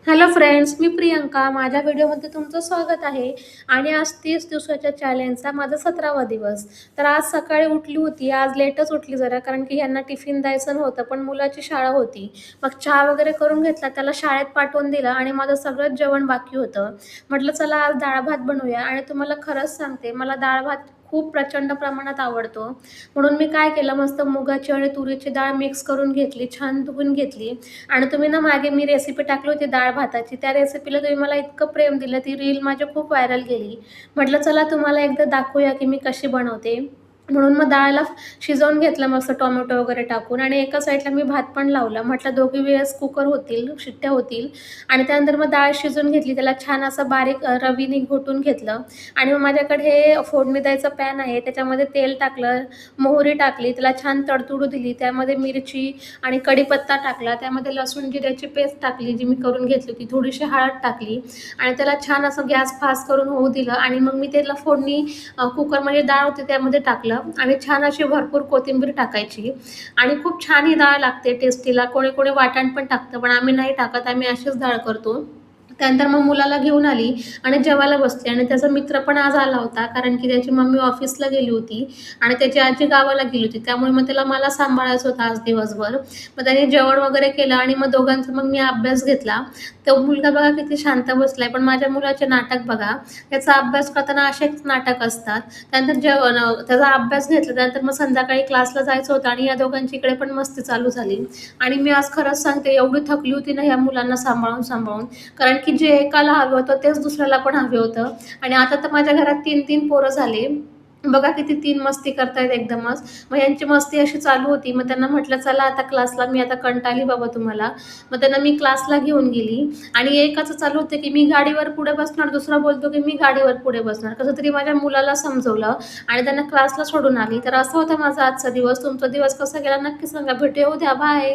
Hello friends, मी प्रियंका. माझ्या व्हिडिओमध्ये तुमचं स्वागत आहे. आणि आज 30 दिवसाच्या चॅलेंजचा माझा 17वा दिवस. तर आज सकाळी उठली होती. आज लेटच उठली जरा, कारण की ह्यांना टिफिन द्यायचं नव्हतं, पण मुलाची शाळा होती. मग चहा वगैरे करून घेतला, त्याला शाळेत पाठवून दिलं आणि माझं सगळंच जेवण बाकी होतं. म्हटलं चला आज डाळ-भात बनवूया. आणि तुम्हाला खरंच सांगते, मला डाळ-भात खूप प्रचंड प्रमाणात आवडतो. म्हणून मी काय केलं, मस्त मुगाची आणि तुरीची डाळ मिक्स करून घेतली, छान धुवून घेतली. आणि तुम्ही ना मागे मी रेसिपी टाकली होती डाळ भाताची, त्या रेसिपीला तुम्ही मला इतकं प्रेम दिलं, ती रील माझी खूप व्हायरल गेली. म्हटलं चला तुम्हाला एकदा दाखवूया की मी कशी बनवते. म्हणून मग डाळला शिजवून घेतलं मस्त टोमॅटो वगैरे टाकून, आणि एका साईडला मी भात पण लावला. म्हटलं दोघी वेळेस कुकर होतील, शिट्ट्या होतील. आणि त्यानंतर मग डाळ शिजवून घेतली, त्याला छान असं बारीक रवीने घोटून घेतलं. आणि मग माझ्याकडे हे फोडणी द्यायचं पॅन आहे, त्याच्यामध्ये तेल टाकलं, मोहरी टाकली, त्याला छान तडतडू दिली, त्यामध्ये मिरची आणि कढीपत्ता टाकला, त्यामध्ये लसूण जिऱ्याची पेस्ट टाकली जी मी करून घेतली होती, थोडीशी हळद टाकली. आणि त्याला छान असं गॅस फास्ट करून होऊ दिलं. आणि मग मी त्याला फोडणी कुकरमध्ये डाळ होती त्यामध्ये टाकलं, आणि छान अशी भरपूर कोथिंबीर टाकायची. आणि खूप छान ही डाळ लागते टेस्टीला. कोणी कोणी वाटण पण टाकतं, पण आम्ही नाही टाकत, आम्ही अशीच डाळ करतो. त्यानंतर मग मुलाला घेऊन आली आणि जेवायला बसली. आणि त्याचा मित्र पण आज आला होता, कारण की त्याची मम्मी ऑफिसला गेली होती आणि त्याची आजी गावाला गेली होती, त्यामुळे मग त्याला मला सांभाळायचं होतं आज दिवसभर. मग त्याने जेवण वगैरे केलं आणि मग दोघांचा मग मी अभ्यास घेतला. तो मुलगा बघा किती शांत बसलाय, पण माझ्या मुलाचे नाटक बघा. त्याचा अभ्यास करताना असेच नाटक असतात. त्यानंतर त्याचा अभ्यास घेतला, त्यानंतर मग संध्याकाळी क्लासला जायचं होतं आणि या दोघांची इकडे पण मस्ती चालू झाली. आणि मी आज खरंच सांगते, एवढी थकली होती ना ह्या मुलांना सांभाळून सांभाळून, कारण की जे एकाला हवं होतं तेच दुसऱ्याला पण हवे होतं. आणि आता तर माझ्या घरात 3-3 पोरं झाले. बघा किती 3 मस्ती करतायत एकदमच. मग यांची मस्ती अशी चालू होती. मग त्यांना म्हटलं चला आता क्लासला, मी आता कंटाळली बाबा तुम्हाला. मग त्यांना मी क्लासला घेऊन गेली. आणि एकाचं चालू होतं की मी गाडीवर पुढे बसणार, दुसरा बोलतो की मी गाडीवर पुढे बसणार. कसं तरी माझ्या मुलाला समजवलं आणि त्यांना क्लासला सोडून आली. तर असा होता माझा आजचा दिवस. तुमचा दिवस कसा गेला नक्की सांगा. भेटूया उद्या. बाय.